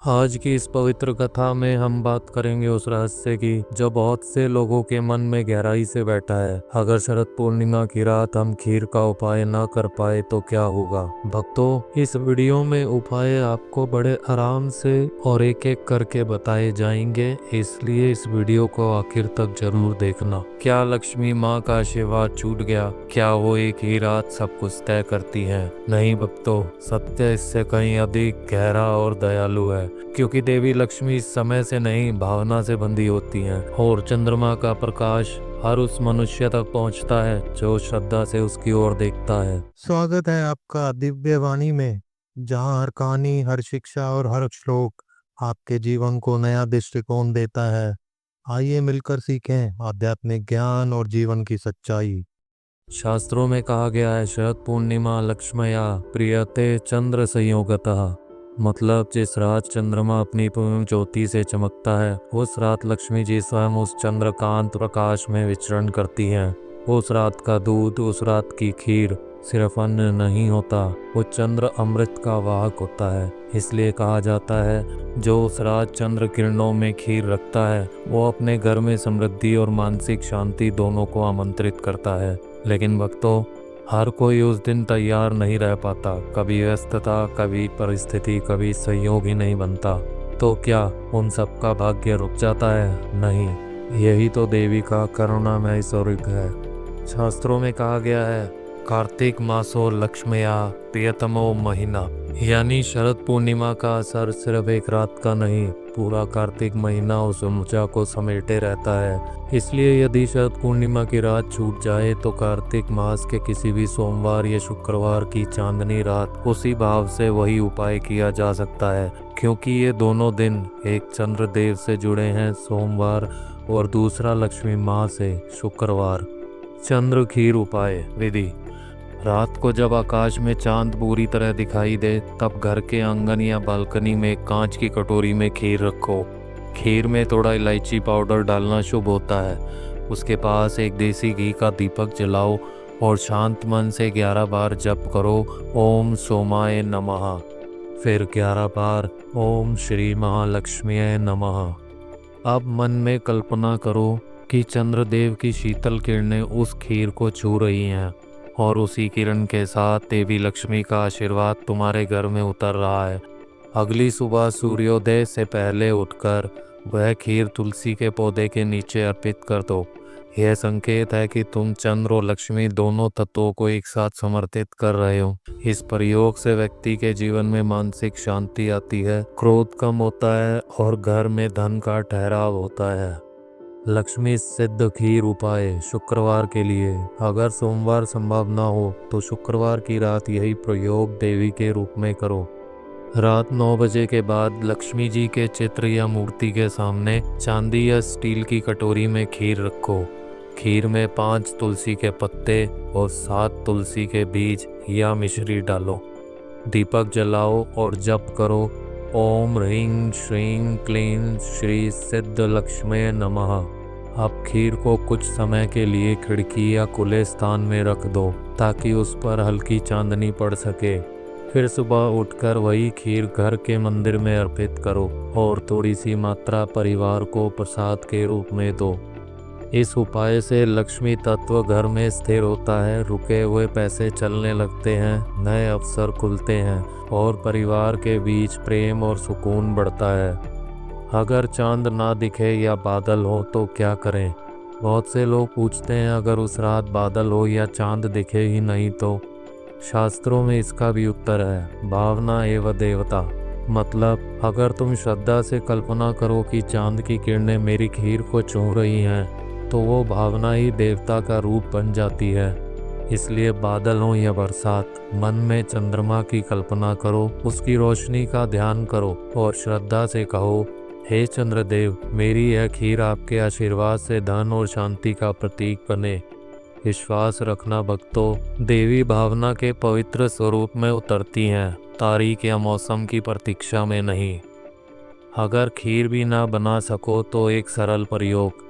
आज की इस पवित्र कथा में हम बात करेंगे उस रहस्य की जो बहुत से लोगों के मन में गहराई से बैठा है। अगर शरद पूर्णिमा की रात हम खीर का उपाय न कर पाए तो क्या होगा। भक्तों, इस वीडियो में उपाय आपको बड़े आराम से और एक एक करके बताए जाएंगे, इसलिए इस वीडियो को आखिर तक जरूर देखना। क्या लक्ष्मी माँ का आशीर्वाद छूट गया? क्या वो एक ही रात सब कुछ तय करती है? नहीं भक्तों, सत्य इससे कहीं अधिक गहरा और दयालु है, क्योंकि देवी लक्ष्मी इस समय से नहीं भावना से बंधी होती हैं और चंद्रमा का प्रकाश हर उस मनुष्य तक पहुंचता है जो श्रद्धा से उसकी ओर देखता है। स्वागत है आपका दिव्य वाणी में, जहाँ हर कहानी, हर शिक्षा और हर श्लोक आपके जीवन को नया दृष्टिकोण देता है। आइए मिलकर सीखें आध्यात्मिक ज्ञान और जीवन की सच्चाई। शास्त्रों में कहा गया है, शरद पूर्णिमा लक्ष्मया प्रियते चंद्र संयोगतः। मतलब जिस रात चंद्रमा अपनी पूर्ण ज्योति से चमकता है उस रात लक्ष्मी जी स्वयं उस चंद्रकांत प्रकाश में विचरण करती हैं। उस रात का दूध, उस रात की खीर सिर्फ अन्न नहीं होता, वो चंद्र अमृत का वाहक होता है। इसलिए कहा जाता है जो उस रात चंद्र किरणों में खीर रखता है वो अपने घर में समृद्धि और मानसिक शांति दोनों को आमंत्रित करता है। लेकिन भक्तों, हर कोई उस दिन तैयार नहीं रह पाता। कभी व्यस्तता, कभी परिस्थिति, कभी सहयोग ही नहीं बनता। तो क्या उन सब का भाग्य रुक जाता है? नहीं, यही तो देवी का करुणामय स्वरूप है। शास्त्रों में कहा गया है, कार्तिक मासो लक्ष्मया प्रियतमो महीना, यानी शरद पूर्णिमा का असर सिर्फ एक रात का नहीं, पूरा कार्तिक महीना उस ऊर्जा को समेटे रहता है। इसलिए यदि शरद पूर्णिमा की रात छूट जाए तो कार्तिक मास के किसी भी सोमवार या शुक्रवार की चांदनी रात उसी भाव से वही उपाय किया जा सकता है, क्योंकि ये दोनों दिन एक चंद्रदेव से जुड़े हैं, सोमवार, और दूसरा लक्ष्मी माँ से, शुक्रवार। चंद्र खीर उपाय विधि। रात को जब आकाश में चांद पूरी तरह दिखाई दे तब घर के आंगन या बालकनी में कांच की कटोरी में खीर रखो। खीर में थोड़ा इलायची पाउडर डालना शुभ होता है। उसके पास एक देसी घी का दीपक जलाओ और शांत मन से 11 बार जप करो, ओम सोमाय नमः। फिर 11 बार ओम श्री महालक्ष्मीय नमः। अब मन में कल्पना करो कि चंद्रदेव की शीतल किरणें उस खीर को छू रही हैं और उसी किरण के साथ देवी लक्ष्मी का आशीर्वाद तुम्हारे घर में उतर रहा है। अगली सुबह सूर्योदय से पहले उठकर वह खीर तुलसी के पौधे के नीचे अर्पित कर दो। यह संकेत है कि तुम चंद्र और लक्ष्मी दोनों तत्वों को एक साथ समर्पित कर रहे हो। इस प्रयोग से व्यक्ति के जीवन में मानसिक शांति आती है, क्रोध कम होता है और घर में धन का ठहराव होता है। लक्ष्मी सिद्ध खीर उपाय शुक्रवार के लिए। अगर सोमवार संभव न हो तो शुक्रवार की रात यही प्रयोग देवी के रूप में करो। रात 9 बजे के बाद लक्ष्मी जी के चित्र या मूर्ति के सामने चांदी या स्टील की कटोरी में खीर रखो। खीर में 5 तुलसी के पत्ते और 7 तुलसी के बीज या मिश्री डालो। दीपक जलाओ और जप करो, ओम ह्रीं श्रीं क्लीं श्री सिद्ध लक्ष्मी नमः। अब खीर को कुछ समय के लिए खिड़की या खुले स्थान में रख दो ताकि उस पर हल्की चांदनी पड़ सके। फिर सुबह उठकर वही खीर घर के मंदिर में अर्पित करो और थोड़ी सी मात्रा परिवार को प्रसाद के रूप में दो। इस उपाय से लक्ष्मी तत्व घर में स्थिर होता है, रुके हुए पैसे चलने लगते हैं, नए अवसर खुलते हैं और परिवार के बीच प्रेम और सुकून बढ़ता है। अगर चांद ना दिखे या बादल हो तो क्या करें? बहुत से लोग पूछते हैं, अगर उस रात बादल हो या चांद दिखे ही नहीं तो? शास्त्रों में इसका भी उत्तर है, भावना एवं देवता। मतलब अगर तुम श्रद्धा से कल्पना करो कि चांद की किरणें मेरी खीर को छू रही हैं तो वो भावना ही देवता का रूप बन जाती है। इसलिए बादल हो या बरसात, मन में चंद्रमा की कल्पना करो, उसकी रोशनी का ध्यान करो और श्रद्धा से कहो, हे चंद्रदेव, मेरी यह खीर आपके आशीर्वाद से धन और शांति का प्रतीक बने। विश्वास रखना भक्तों, देवी भावना के पवित्र स्वरूप में उतरती हैं, तारीख या मौसम की प्रतीक्षा में नहीं। अगर खीर भी ना बना सको तो एक सरल प्रयोग।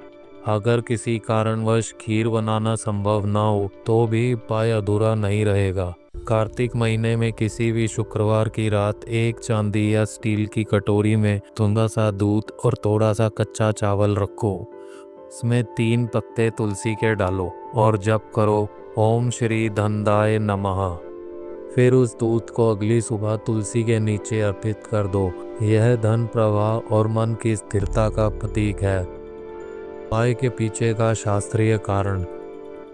अगर किसी कारणवश खीर बनाना संभव ना हो तो भी उपाय अधूरा नहीं रहेगा। कार्तिक महीने में किसी भी शुक्रवार की रात एक चांदी या स्टील की कटोरी में थोड़ा सा दूध और थोड़ा सा कच्चा चावल रखो। इसमें 3 पत्ते तुलसी के डालो और जप करो ओम श्री धनदाय नमः। फिर उस दूध को अगली सुबह तुलसी के नीचे अर्पित कर दो। यह धन प्रवाह और मन की स्थिरता का प्रतीक है। उपाय के पीछे का शास्त्रीय कारण।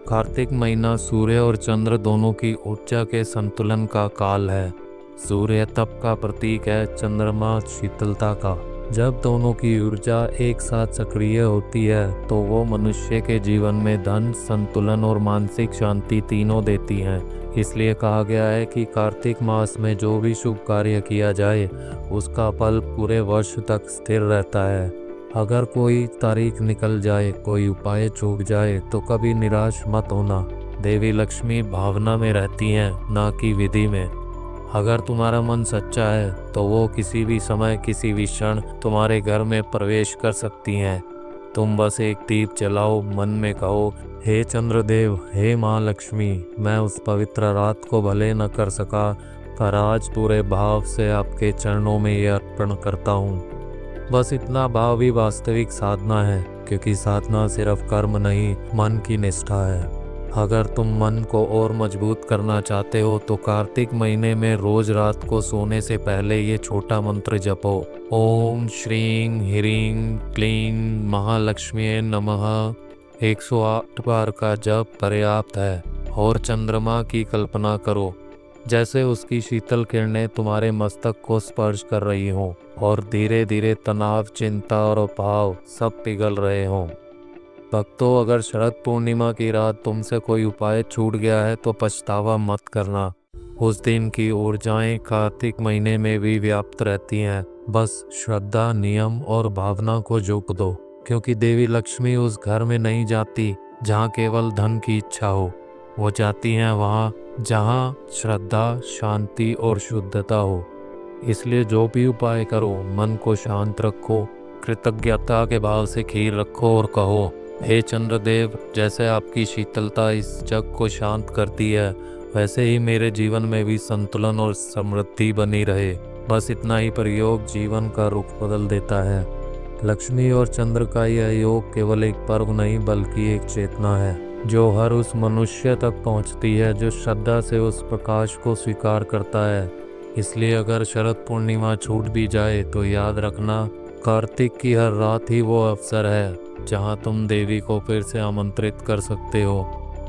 कार्तिक महीना सूर्य और चंद्र दोनों की ऊर्जा के संतुलन का काल है। सूर्य तप का प्रतीक है, चंद्रमा शीतलता का। जब दोनों की ऊर्जा एक साथ सक्रिय होती है तो वो मनुष्य के जीवन में धन, संतुलन और मानसिक शांति तीनों देती हैं। इसलिए कहा गया है कि कार्तिक मास में जो भी शुभ कार्य किया जाए उसका फल पूरे वर्ष तक स्थिर रहता है। अगर कोई तारीख निकल जाए, कोई उपाय चूक जाए तो कभी निराश मत होना। देवी लक्ष्मी भावना में रहती हैं, ना कि विधि में। अगर तुम्हारा मन सच्चा है तो वो किसी भी समय, किसी भी क्षण तुम्हारे घर में प्रवेश कर सकती हैं। तुम बस एक दीप जलाओ, मन में कहो, हे चंद्रदेव, हे माँ लक्ष्मी, मैं उस पवित्र रात को भले न कर सका, पर आज पूरे भाव से आपके चरणों में ये अर्पण करता हूँ। बस इतना भाव ही वास्तविक साधना है, क्योंकि साधना सिर्फ कर्म नहीं, मन की निष्ठा है। अगर तुम मन को और मजबूत करना चाहते हो तो कार्तिक महीने में रोज रात को सोने से पहले ये छोटा मंत्र जपो। ओम श्रीं ह्रीं क्लीं महालक्ष्मी नमः 108 बार का जप पर्याप्त है। और चंद्रमा की कल्पना करो, जैसे उसकी शीतल किरणें तुम्हारे मस्तक को स्पर्श कर रही हों और धीरे धीरे तनाव, चिंता और भाव सब पिघल रहे हों। भक्तों, अगर शरद पूर्णिमा की रात तुमसे कोई उपाय छूट गया है तो पछतावा मत करना। उस दिन की ऊर्जाएं कार्तिक महीने में भी व्याप्त रहती हैं। बस श्रद्धा, नियम और भावना को झोंक दो, क्योंकि देवी लक्ष्मी उस घर में नहीं जाती जहाँ केवल धन की इच्छा हो। वो जाती हैं वहाँ जहाँ श्रद्धा, शांति और शुद्धता हो। इसलिए जो भी उपाय करो, मन को शांत रखो, कृतज्ञता के भाव से खीर रखो और कहो, हे चंद्रदेव, जैसे आपकी शीतलता इस जग को शांत करती है, वैसे ही मेरे जीवन में भी संतुलन और समृद्धि बनी रहे। बस इतना ही प्रयोग जीवन का रुख बदल देता है। लक्ष्मी और चंद्र का यह योग केवल एक पर्व नहीं, बल्कि एक चेतना है जो हर उस मनुष्य तक पहुंचती है जो श्रद्धा से उस प्रकाश को स्वीकार करता है। इसलिए अगर शरद पूर्णिमा छूट भी जाए तो याद रखना, कार्तिक की हर रात ही वो अवसर है जहां तुम देवी को फिर से आमंत्रित कर सकते हो।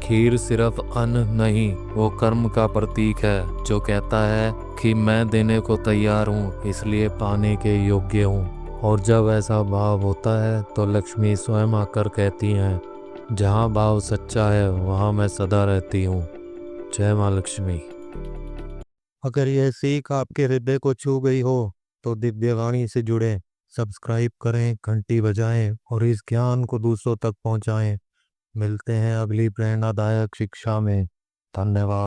खीर सिर्फ अन्न नहीं, वो कर्म का प्रतीक है जो कहता है कि मैं देने को तैयार हूँ, इसलिए पाने के योग्य हूँ। और जब ऐसा भाव होता है तो लक्ष्मी स्वयं आकर कहती हैं, जहाँ भाव सच्चा है वहाँ मैं सदा रहती हूँ। जय माँ लक्ष्मी। अगर यह सीख आपके हृदय को छू गई हो तो दिव्यवाणी से जुड़ें, सब्सक्राइब करें, घंटी बजाएं और इस ज्ञान को दूसरों तक पहुंचाएं। मिलते हैं अगली प्रेरणादायक शिक्षा में। धन्यवाद।